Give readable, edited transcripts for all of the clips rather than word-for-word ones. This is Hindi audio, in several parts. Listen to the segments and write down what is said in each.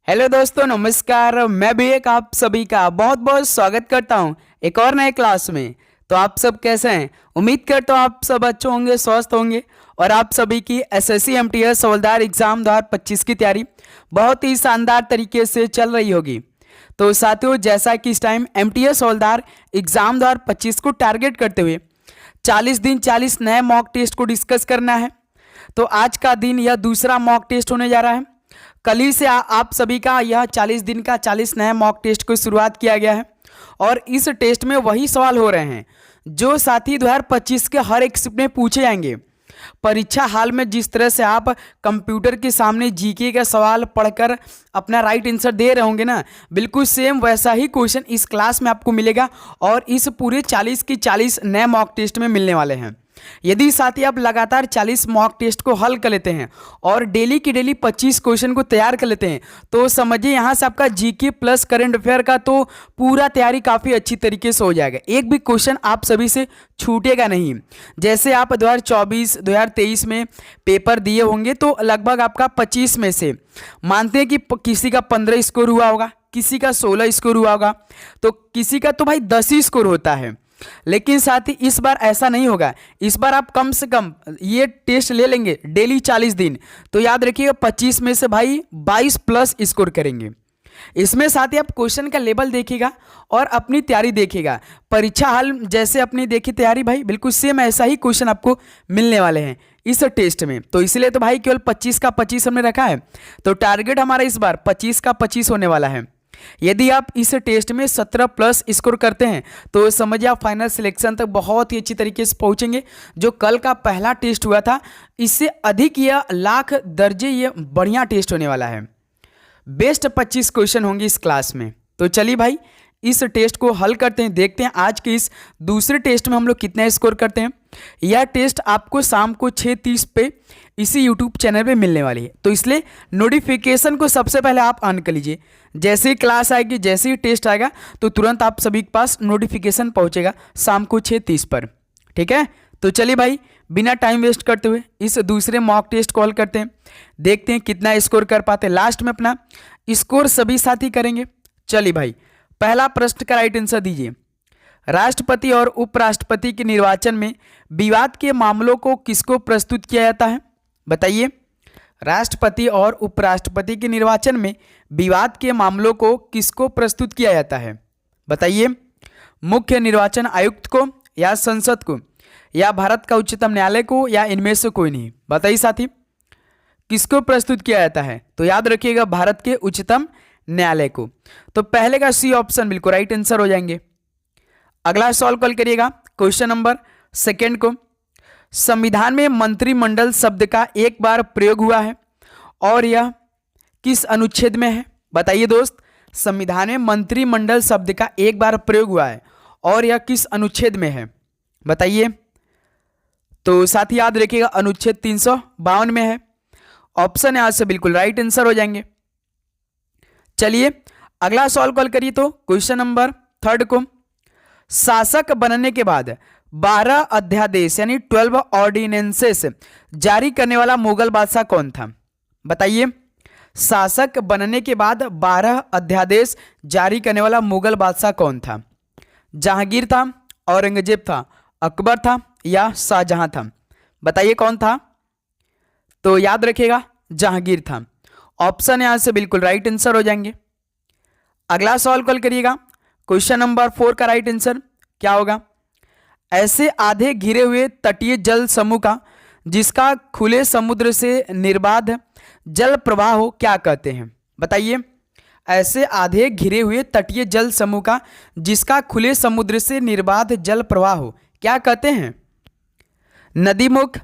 हेलो दोस्तों, नमस्कार। मैं भी एक आप सभी का बहुत बहुत स्वागत करता हूं एक और नए क्लास में। तो आप सब कैसे हैं? उम्मीद करता हूं आप सब अच्छे होंगे, स्वस्थ होंगे और आप सभी की एसएससी एमटीएस हवलदार एग्जाम 2025 की तैयारी बहुत ही शानदार तरीके से चल रही होगी। तो साथियों, जैसा कि इस टाइम एमटीएस हवलदार एग्जाम 2025 को टारगेट करते हुए 40 दिन 40 नए मॉक टेस्ट को डिस्कस करना है। तो आज का दिन यह दूसरा मॉक टेस्ट होने जा रहा है। कल ही से आप सभी का यह 40 दिन का 40 नए मॉक टेस्ट को शुरुआत किया गया है और इस टेस्ट में वही सवाल हो रहे हैं जो साथी 2025 के हर एक शिफ्ट में पूछे जाएंगे। परीक्षा हाल में जिस तरह से आप कंप्यूटर के सामने जीके का सवाल पढ़कर अपना राइट आंसर दे रहे होंगे ना, बिल्कुल सेम वैसा ही क्वेश्चन इस क्लास में आपको मिलेगा और इस पूरे 40 की 40 नए मॉक टेस्ट में मिलने वाले हैं। यदि साथ ही आप लगातार 40 मॉक टेस्ट को हल कर लेते हैं और डेली की डेली 25 क्वेश्चन को तैयार कर लेते हैं तो समझिए यहाँ से आपका जीके प्लस करंट अफेयर का तो पूरा तैयारी काफ़ी अच्छी तरीके से हो जाएगा। एक भी क्वेश्चन आप सभी से छूटेगा नहीं। जैसे आप 2024 2023 में पेपर दिए होंगे तो लगभग आपका 25 में से मानते हैं कि किसी का 15 स्कोर हुआ होगा, किसी का 16 स्कोर हुआ होगा, तो किसी का तो भाई 10 ही स्कोर होता है। लेकिन साथ ही इस बार ऐसा नहीं होगा। इस बार आप कम से कम ये टेस्ट ले लेंगे डेली 40 दिन, तो याद रखिएगा 25 में से भाई 22 प्लस स्कोर करेंगे। इसमें साथ ही आप क्वेश्चन का लेवल देखिएगा और अपनी तैयारी देखिएगा। परीक्षा हाल जैसे अपनी देखी तैयारी भाई बिल्कुल सेम ऐसा ही क्वेश्चन आपको मिलने वाले हैं इस टेस्ट में। तो इसलिए तो भाई केवल 25 का 25 हमने रखा है। तो टारगेट हमारा इस बार 25 का 25 होने वाला है। यदि आप इस टेस्ट में 17 प्लस स्कोर करते हैं तो समझिए आप फाइनल सिलेक्शन तक बहुत ही अच्छी तरीके से पहुंचेंगे। जो कल का पहला टेस्ट हुआ था इससे अधिक यह लाख दर्जे ये बढ़िया टेस्ट होने वाला है। बेस्ट 25 क्वेश्चन होंगे इस क्लास में। तो चलिए भाई इस टेस्ट को हल करते हैं, देखते हैं आज के इस दूसरे टेस्ट में हम लोग कितना स्कोर करते हैं। यह टेस्ट आपको शाम को 6:30 पे इसी यूट्यूब चैनल पे मिलने वाली है। तो इसलिए नोटिफिकेशन को सबसे पहले आप ऑन कर लीजिए। जैसे ही क्लास आएगी, जैसे ही टेस्ट आएगा तो तुरंत आप सभी के पास नोटिफिकेशन पहुंचेगा शाम को 6:30 पर। ठीक है, तो चलिए भाई बिना टाइम वेस्ट करते हुए इस दूसरे मॉक टेस्ट को हल करते हैं, देखते हैं कितना स्कोर कर पाते हैं। लास्ट में अपना स्कोर सभी साथी करेंगे। चलिए भाई पहला प्रश्न का राइट आंसर दीजिए। राष्ट्रपति और उपराष्ट्रपति के निर्वाचन में विवाद के मामलों को किसको प्रस्तुत किया जाता है? बताइए। राष्ट्रपति और उपराष्ट्रपति के निर्वाचन में विवाद के मामलों को किसको प्रस्तुत किया जाता है? बताइए। मुख्य निर्वाचन आयुक्त को या संसद को या भारत का उच्चतम न्यायालय को या इनमें से कोई नहीं? बताइए साथी किसको प्रस्तुत किया जाता है? तो याद रखिएगा भारत के उच्चतम न्यायालय को। तो पहले का सी ऑप्शन बिल्कुल राइट आंसर हो जाएंगे। अगला सॉल्व कल करिएगा क्वेश्चन नंबर सेकंड को। संविधान में मंत्रिमंडल शब्द का एक बार प्रयोग हुआ है और यह किस अनुच्छेद में है? बताइए दोस्त, संविधान में मंत्रिमंडल शब्द का एक बार प्रयोग हुआ है और यह किस अनुच्छेद में है? बताइए। तो साथ ही याद रखिएगा अनुच्छेद 352 में है। ऑप्शन यहां से बिल्कुल राइट आंसर हो जाएंगे। चलिए अगला सॉल्व कॉल करिए। तो क्वेश्चन नंबर थर्ड को, शासक बनने के बाद 12 अध्यादेश यानी 12 ऑर्डिनेंसेस जारी करने वाला मुगल बादशाह कौन था? बताइए। शासक बनने के बाद 12 अध्यादेश जारी करने वाला मुगल बादशाह कौन था? जहांगीर था, औरंगजेब था, अकबर था या शाहजहां था? बताइए कौन था? तो याद रखिएगा जहांगीर था। ऑप्शन यहां से बिल्कुल राइट आंसर हो जाएंगे। अगला सॉल्व कॉल करिएगा क्वेश्चन नंबर 4 का राइट आंसर क्या होगा? ऐसे आधे घिरे हुए तटीय जल समूह का जिसका खुले समुद्र से निर्बाध जल प्रवाह हो क्या कहते हैं? बताइए। ऐसे आधे घिरे हुए तटीय जल समूह का जिसका खुले समुद्र से निर्बाध जल प्रवाह हो क्या कहते हैं? नदीमुख,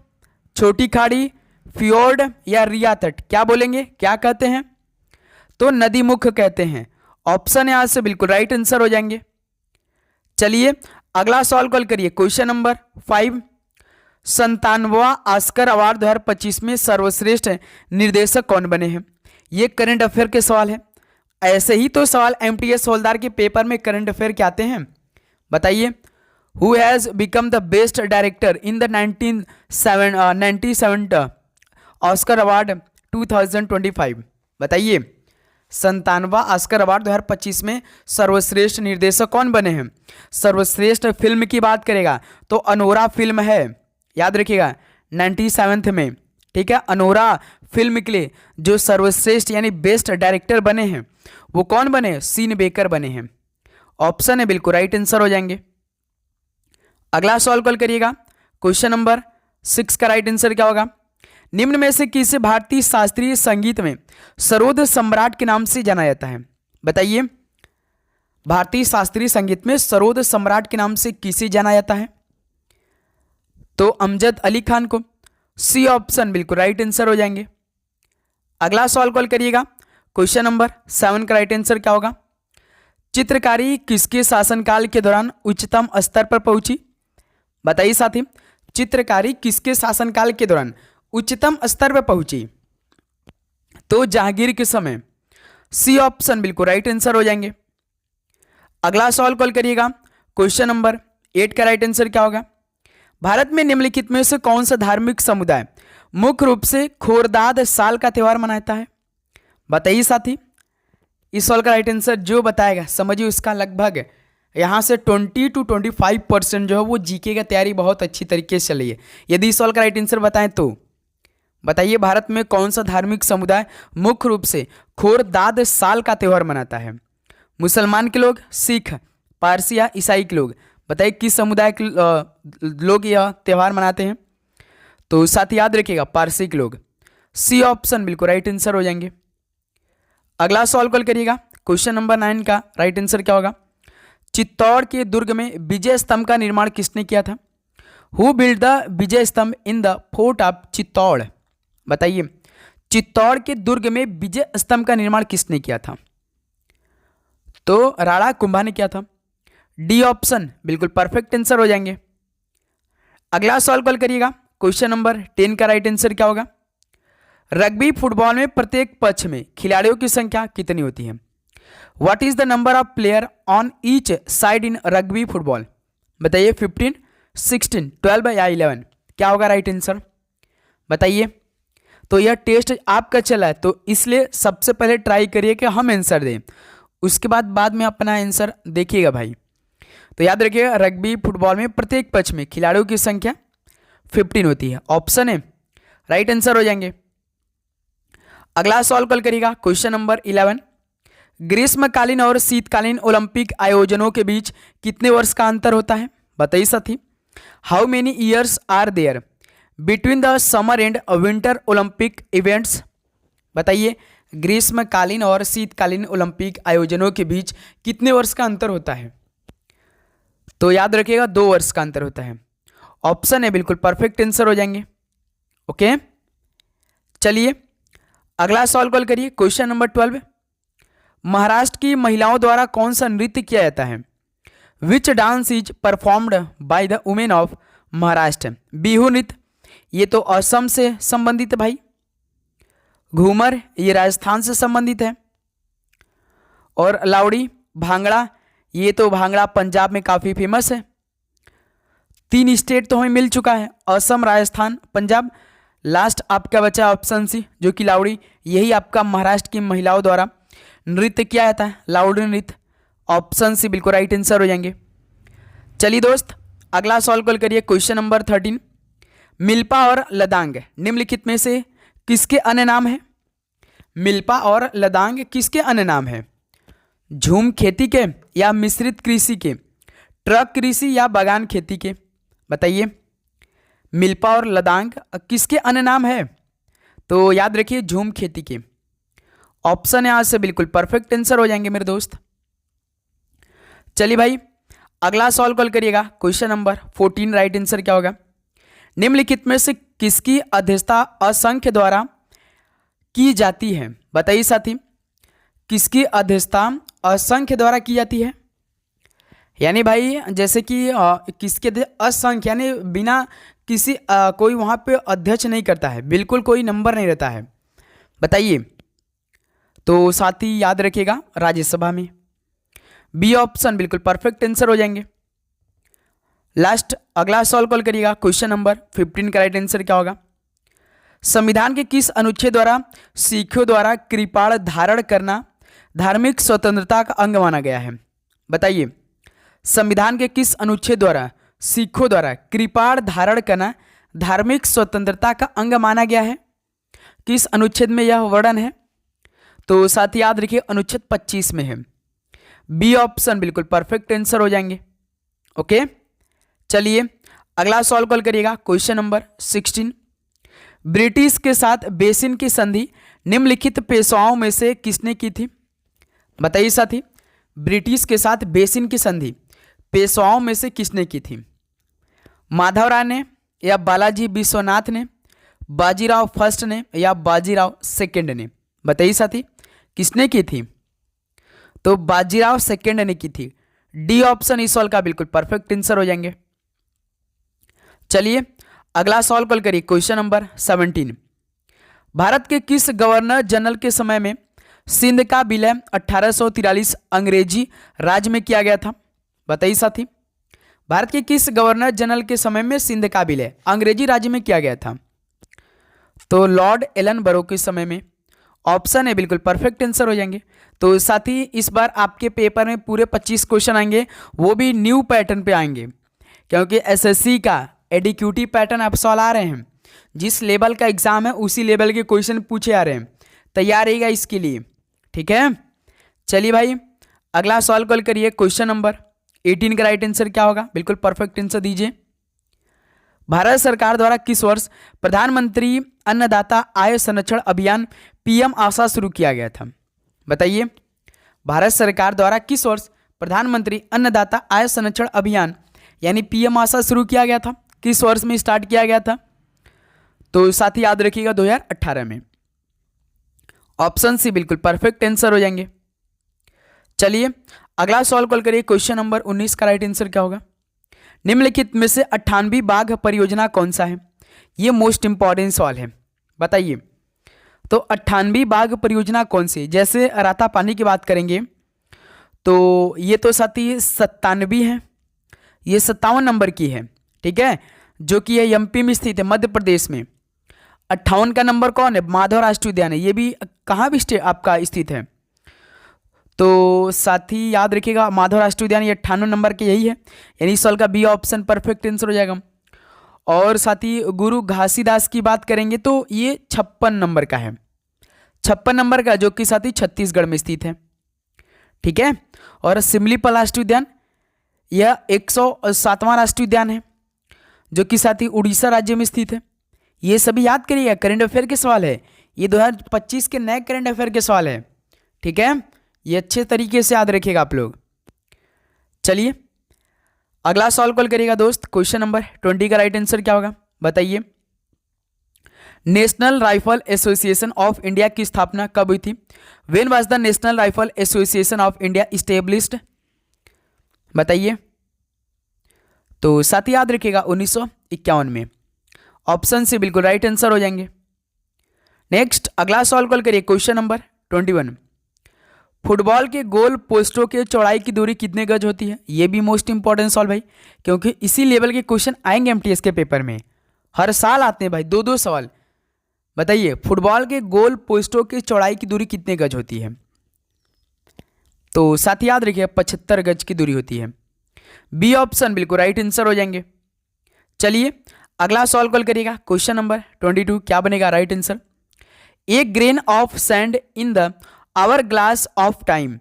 छोटी खाड़ी, फ्योर्ड या रिया तट? क्या बोलेंगे, क्या कहते हैं? तो नदीमुख कहते हैं। ऑप्शन यहां से बिल्कुल राइट आंसर हो जाएंगे। चलिए अगला सॉल्व कॉल करिए क्वेश्चन नंबर 5। 97वां ऑस्कर अवार्ड 2025 में सर्वश्रेष्ठ निर्देशक कौन बने हैं? ये करंट अफेयर के सवाल है। ऐसे ही तो सवाल एमटीएस हवलदार के पेपर में करंट अफेयर के आते हैं। बताइए। Who has become the best director in the 97 Oscar award 2025? बताइए। 97वां ऑस्कर अवार्ड 2025 में सर्वश्रेष्ठ निर्देशक कौन बने हैं? सर्वश्रेष्ठ फिल्म की बात करेगा तो अनोरा फिल्म है, याद रखिएगा 97 में, ठीक है। अनोरा फिल्म के लिए जो सर्वश्रेष्ठ यानी बेस्ट डायरेक्टर बने हैं वो कौन बने? सीन बेकर बने हैं। ऑप्शन है बिल्कुल राइट आंसर हो जाएंगे। अगला सवाल कॉल करिएगा, क्वेश्चन नंबर 6 का राइट आंसर क्या होगा? निम्न में से किसे भारतीय शास्त्रीय संगीत में सरोद सम्राट के नाम से जाना जाता है? बताइए, भारतीय शास्त्रीय संगीत में सरोद सम्राट के नाम से किसे जाना जाता है? तो अमजद अली खान को। सी ऑप्शन बिल्कुल राइट आंसर हो जाएंगे। अगला सवाल कॉल करिएगा, क्वेश्चन नंबर 7 का राइट आंसर क्या होगा? चित्रकारी किसके शासनकाल के दौरान उच्चतम स्तर पर पहुंची? बताइए साथी, चित्रकारी किसके शासनकाल के दौरान उच्चतम स्तर पर पहुंची? तो जहांगीर के समय। सी ऑप्शन बिल्कुल राइट आंसर हो जाएंगे। अगला सवाल कॉल करिएगा, क्वेश्चन नंबर 8 का राइट आंसर क्या होगा? भारत में निम्नलिखित में से कौन सा धार्मिक समुदाय मुख्य रूप से खोरदाद साल का त्योहार मनाता है? बताइए साथी, इस सवाल का राइट आंसर जो बताएगा समझिए उसका लगभग यहाँ से 20 to 25% जो है वो जीके का तैयारी बहुत अच्छी तरीके से चली है। यदि इस सवाल का राइट आंसर बताएं तो बताइए, भारत में कौन सा धार्मिक समुदाय मुख्य रूप से खोरदाद साल का त्यौहार मनाता है? मुसलमान के लोग, सिख, पारसी या ईसाई के लोग? बताइए किस समुदाय के लोग यह त्यौहार मनाते हैं? तो साथ याद रखिएगा पारसी के लोग। सी ऑप्शन बिल्कुल राइट आंसर हो जाएंगे। अगला सवाल कॉल करिएगा, क्वेश्चन नंबर 9 का राइट आंसर क्या होगा? चित्तौड़ के दुर्ग में विजय स्तंभ का निर्माण किसने किया था? हु बिल्ड द विजय स्तंभ in the fort of Chittor? बताइए, चित्तौड़ के दुर्ग में विजय स्तंभ का निर्माण किसने किया था? तो राणा कुंभा ने किया था। डी ऑप्शन बिल्कुल परफेक्ट आंसर हो जाएंगे। अगला सवाल कॉल करिएगा, क्वेश्चन नंबर 10 का राइट आंसर क्या होगा? रग्बी फुटबॉल में प्रत्येक पक्ष में खिलाड़ियों की संख्या कितनी होती है? What is the number of player on each side in rugby football? बताइए, 15, 16, 12 या 11? क्या होगा राइट आंसर? बताइए। तो यह टेस्ट आपका चला है तो इसलिए सबसे पहले ट्राई करिए कि हम आंसर दें, उसके बाद में अपना आंसर देखिएगा भाई। तो याद रखिएगा रग्बी फुटबॉल में प्रत्येक पक्ष में खिलाड़ियों की संख्या 15 होती है। ऑप्शन है राइट आंसर हो जाएंगे। अगला सवाल कॉल करिएगा, क्वेश्चन नंबर 11। ग्रीष्मकालीन और शीतकालीन ओलंपिक आयोजनों के बीच कितने वर्ष का अंतर होता है? बताइए साथी, how many years are there between the summer and winter Olympic events? बताइए, ग्रीष्मकालीन और शीतकालीन ओलंपिक आयोजनों के बीच कितने वर्ष का अंतर होता है? तो याद रखिएगा 2 वर्ष का अंतर होता है। ऑप्शन है बिल्कुल परफेक्ट आंसर हो जाएंगे। ओके, चलिए अगला सवाल कॉल करिए, क्वेश्चन नंबर 12। महाराष्ट्र की महिलाओं द्वारा कौन सा नृत्य किया जाता है? Which dance is performed by the women of Maharashtra? Bihu नृत्य, ये तो असम से संबंधित है भाई। घूमर, ये राजस्थान से संबंधित है। और लावड़ी, भांगड़ा, ये तो भांगड़ा पंजाब में काफ़ी फेमस है। 3 स्टेट तो हमें मिल चुका है, असम, राजस्थान, पंजाब। लास्ट आपका बचा ऑप्शन सी जो कि लावड़ी, यही आपका महाराष्ट्र की महिलाओं द्वारा नृत्य किया जाता है, लावड़ी नृत्य। ऑप्शन सी बिल्कुल राइट आंसर हो जाएंगे। चलिए दोस्त अगला सवाल कॉल करिए, क्वेश्चन नंबर 13। मिल्पा और लदांग निम्नलिखित में से किसके अन्य नाम है? मिल्पा और लदांग किसके अन्य नाम है? झूम खेती के या मिश्रित कृषि के, ट्रक कृषि या बागान खेती के? बताइए, मिल्पा और लदांग किसके अन्य नाम है? तो याद रखिए झूम खेती के। ऑप्शन यहां से बिल्कुल परफेक्ट आंसर हो जाएंगे मेरे दोस्त। चलिए भाई अगला सवाल कॉल करिएगा, क्वेश्चन नंबर 14 राइट आंसर क्या होगा? निम्नलिखित में से किसकी अध्यक्षता असंख्य द्वारा की जाती है? बताइए साथी, किसकी अध्यक्षता असंख्य द्वारा की जाती है? यानी भाई जैसे कि किसके असंख्य यानी बिना किसी कोई वहाँ पे अध्यक्ष नहीं करता है, बिल्कुल कोई नंबर नहीं रहता है। बताइए, तो साथी याद रखिएगा राज्यसभा में। बी ऑप्शन बिल्कुल परफेक्ट आंसर हो जाएंगे। लास्ट अगला सवाल कॉल करिएगा, क्वेश्चन नंबर 15 का राइट आंसर क्या होगा? संविधान के किस अनुच्छेद द्वारा सिखों द्वारा कृपाण धारण करना धार्मिक स्वतंत्रता का अंग माना गया है? बताइए, संविधान के किस अनुच्छेद द्वारा सिखों द्वारा कृपाण धारण करना धार्मिक स्वतंत्रता का अंग माना गया है? किस अनुच्छेद में यह वर्णन है? तो साथ ही याद रखिए अनुच्छेद 25 में है। बी ऑप्शन बिल्कुल परफेक्ट आंसर हो जाएंगे। ओके, चलिए अगला सॉल्व कॉल करिएगा। क्वेश्चन नंबर 16, ब्रिटिश के साथ बेसिन की संधि निम्नलिखित पेशवाओं में से किसने की थी? बताइए साथी, ब्रिटिश के साथ बेसिन की संधि पेशवाओं में से किसने की थी? माधवराय ने, या बालाजी विश्वनाथ ने, बाजीराव फर्स्ट ने, या बाजीराव सेकंड ने? बताइए साथी, किसने की थी? तो बाजीराव सेकंड ने की थी। डी ऑप्शन इस सॉल्व का बिल्कुल परफेक्ट आंसर हो जाएंगे। चलिए अगला सॉल्व कॉल करिए। क्वेश्चन नंबर 17, भारत के किस गवर्नर जनरल के समय में सिंध का विलय 1843 अंग्रेजी राज में किया गया था? बताइए साथी, भारत के किस गवर्नर जनरल के समय में सिंध का विलय अंग्रेजी राज्य में किया गया था? तो लॉर्ड एलन बरो के समय में। ऑप्शन है बिल्कुल परफेक्ट आंसर हो जाएंगे। तो साथ ही इस बार आपके पेपर में पूरे 25 क्वेश्चन आएंगे, वो भी न्यू पैटर्न पे आएंगे, क्योंकि एसएससी का एडीक्यूटी पैटर्न आप सवाल आ रहे हैं। जिस लेवल का एग्जाम है उसी लेवल के क्वेश्चन पूछे आ रहे हैं, तैयार रहिएगा इसके लिए, ठीक है। चलिए भाई अगला सॉल्व कॉल करिए। क्वेश्चन नंबर 18 का राइट आंसर क्या होगा? बिल्कुल परफेक्ट आंसर दीजिए। भारत सरकार द्वारा किस वर्ष प्रधानमंत्री अन्नदाता आय संरक्षण अभियान पीएम आशा शुरू किया गया था? बताइए, भारत सरकार द्वारा किस वर्ष प्रधानमंत्री अन्नदाता आय संरक्षण अभियान यानी पीएम आशा शुरू किया गया था? किस वर्ष में स्टार्ट किया गया था? तो साथ ही याद रखिएगा 2018 में। ऑप्शन सी बिल्कुल परफेक्ट आंसर हो जाएंगे। चलिए अगला सॉल्व कॉल करिए। क्वेश्चन नंबर 19 का राइट आंसर क्या होगा? निम्नलिखित में से 98 बाघ परियोजना कौन सा है? ये मोस्ट इंपॉर्टेंट सवाल है, बताइए। तो 98 बाघ परियोजना कौन सी? जैसे राता पानी की बात करेंगे तो ये तो साथ ही 97 है, ये 57 नंबर की है, ठीक है, जो कि है एमपी में स्थित है, मध्य प्रदेश में। 58 का नंबर कौन है? माधव राष्ट्रीय उद्यान है, ये भी कहाँ भी आपका स्थित है। तो साथ ही याद रखिएगा माधव राष्ट्रीय उद्यान ये 98 नंबर के यही है, यानी इस सवाल का बी ऑप्शन परफेक्ट आंसर हो जाएगा। और साथ ही गुरु घासीदास की बात करेंगे तो ये 56 नंबर का है, 56 नंबर का, जो कि साथ ही छत्तीसगढ़ में स्थित है, ठीक है। और सिमलीपाल राष्ट्रीय उद्यान यह 107वां राष्ट्रीय उद्यान है, जो कि साथ ही उड़ीसा राज्य में स्थित है। ये सभी याद करिएगा, करंट अफेयर के सवाल है, ये 2025 के नए करंट अफेयर के सवाल है, ठीक है, ये अच्छे तरीके से याद रखिएगा आप लोग। चलिए अगला सॉल्व कॉल करिएगा दोस्त। क्वेश्चन नंबर 20 का राइट आंसर क्या होगा? बताइए। National rifle association of India की स्थापना कब हुई थी? When was the national rifle association of India established? बताइए। तो साथ ही याद रखिएगा 1951 में। ऑप्शन से बिल्कुल राइट आंसर हो जाएंगे। नेक्स्ट अगला सॉल्व कॉल करिए। क्वेश्चन नंबर 21, फुटबॉल के गोल पोस्टों के चौड़ाई की दूरी कितने गज होती है? ये भी मोस्ट इंपॉर्टेंट सवाल भाई, क्योंकि इसी लेवल के क्वेश्चन आएंगे एमटीएस के पेपर में, हर साल आते हैं भाई, दो सवाल। बताइए फुटबॉल के गोल पोस्टों की चौड़ाई की दूरी कितने गज होती है? तो साथ ही याद रखिए 75 गज की दूरी होती है। बी ऑप्शन बिल्कुल राइट आंसर हो जाएंगे। चलिए अगला सॉल्व कॉल करिएगा। क्वेश्चन नंबर 22 क्या बनेगा राइट आंसर? एक grain of sand in the hour glass of time,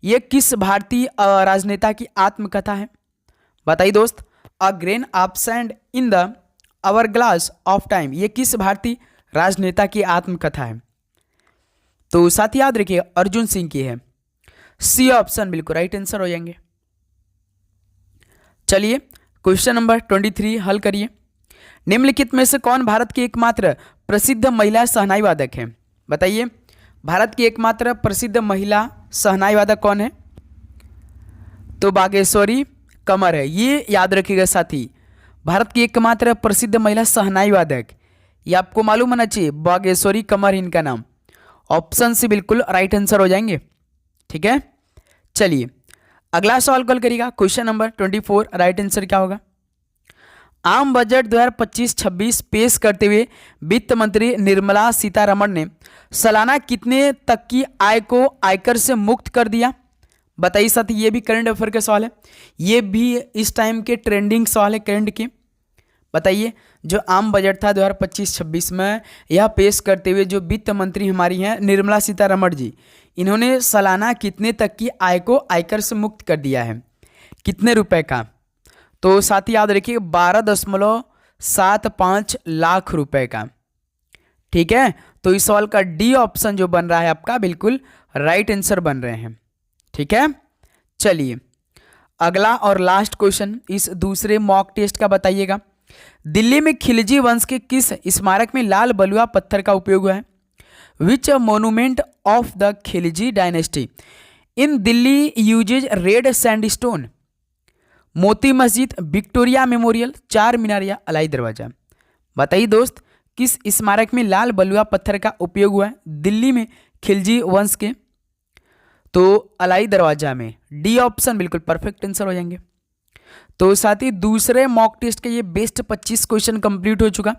ये किस भारतीय राजनेता की आत्मकथा है? बताइए दोस्त, a grain of sand in the hour glass of time, ये किस भारतीय राजनेता की आत्मकथा है? तो साथ ही याद रखिए अर्जुन सिंह की है। सी ऑप्शन बिल्कुल राइट आंसर हो जाएंगे। चलिए क्वेश्चन नंबर 23 हल करिए। निम्नलिखित में से कौन भारत की एकमात्र प्रसिद्ध महिला शहनाई वादक है? बताइए भारत की एकमात्र प्रसिद्ध महिला शहनाई वादक कौन है? तो बागेश्वरी कमर है, ये याद रखिएगा साथी। भारत की एकमात्र प्रसिद्ध महिला शहनाई वादक, ये आपको मालूम होना चाहिए, बागेश्वरी कमर इनका नाम। ऑप्शन से बिल्कुल राइट आंसर हो जाएंगे, ठीक है। चलिए अगला सवाल कॉल करिएगा। क्वेश्चन नंबर 24 राइट आंसर क्या होगा? आम बजट 2025-26 पेश करते हुए वित्त मंत्री निर्मला सीतारमण ने सालाना कितने तक की आय को आयकर से मुक्त कर दिया? बताइए साथी, ये भी करंट अफेयर का सवाल है, ये भी इस टाइम के ट्रेंडिंग सवाल है करंट के। बताइए, जो आम बजट था 2025-26 में, यह पेश करते हुए जो वित्त मंत्री हमारी हैं निर्मला सीतारमण जी, इन्होंने सालाना कितने तक की आय को आयकर से मुक्त कर दिया है, कितने रुपए का? तो साथ ही याद रखिए 12.75 लाख रुपए का। ठीक है, तो इस सवाल का डी ऑप्शन जो बन रहा है आपका बिल्कुल राइट आंसर बन रहे हैं। ठीक है, चलिए अगला और लास्ट क्वेश्चन इस दूसरे मॉक टेस्ट का बताइएगा। दिल्ली में खिलजी वंश के किस स्मारक में लाल बलुआ पत्थर का उपयोग हुआ है? Which monument of the Khilji dynasty in Delhi uses red sandstone? Moti Masjid, Victoria memorial, चार मीनार या अलाई दरवाजा? बताइए दोस्त, किस स्मारक में लाल बलुआ पत्थर का उपयोग हुआ है दिल्ली में खिलजी वंश के? तो अलाई दरवाजा में, डी ऑप्शन बिल्कुल परफेक्ट आंसर हो जाएंगे। तो साथ ही दूसरे मॉक टेस्ट के ये बेस्ट 25 क्वेश्चन कंप्लीट हो चुका।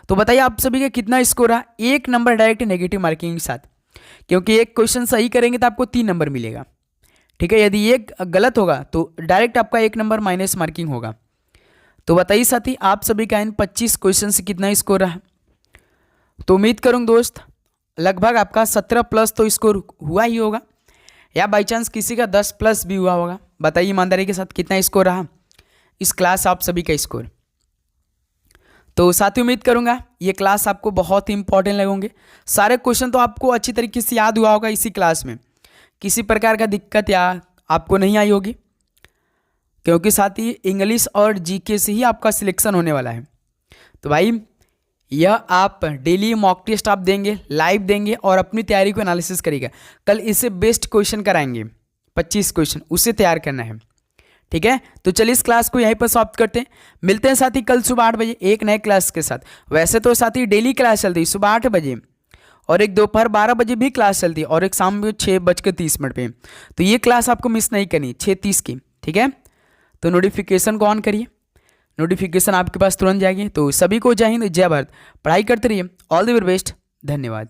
तो बताइए आप सभी का कितना स्कोर रहा? 1 नंबर डायरेक्ट नेगेटिव मार्किंग के साथ, क्योंकि एक क्वेश्चन सही करेंगे तो आपको 3 नंबर मिलेगा। ठीक है, यदि एक गलत होगा तो डायरेक्ट आपका 1 नंबर माइनस मार्किंग होगा। तो बताइए साथी, आप सभी का इन 25 क्वेश्चन से कितना स्कोर रहा? तो उम्मीद करूँ दोस्त लगभग आपका 17 प्लस तो स्कोर हुआ ही होगा, या बाई चांस किसी का 10 प्लस भी हुआ होगा। बताइए ईमानदारी के साथ कितना स्कोर रहा इस क्लास आप सभी का स्कोर? तो साथ ही उम्मीद करूंगा ये क्लास आपको बहुत ही इंपॉर्टेंट लगेंगे। सारे क्वेश्चन तो आपको अच्छी तरीके से याद हुआ होगा इसी क्लास में, किसी प्रकार का दिक्कत या आपको नहीं आई होगी, क्योंकि साथ ही इंग्लिश और जीके से ही आपका सिलेक्शन होने वाला है। तो भाई यह आप डेली मॉक टेस्ट आप देंगे, लाइव देंगे और अपनी तैयारी को एनालिसिस करिएगा। कल इससे बेस्ट क्वेश्चन कराएंगे 25 क्वेश्चन, उससे तैयार करना है। ठीक है, तो चलिए इस क्लास को यहीं पर समाप्त करते हैं। मिलते हैं साथी कल सुबह 8 बजे एक नए क्लास के साथ। वैसे तो साथी डेली क्लास चलती है सुबह 8 बजे, और एक दोपहर 12 बजे भी क्लास चलती है, और एक शाम में 6:30 पे। तो ये क्लास आपको मिस नहीं करनी, 6:30 की। ठीक है, तो नोटिफिकेशन को ऑन करिए, नोटिफिकेशन आपके पास तुरंत जाएगी। तो सभी को जय हिंद, जय भारत, पढ़ाई करते रहिए। ऑल द वेरी बेस्ट, धन्यवाद।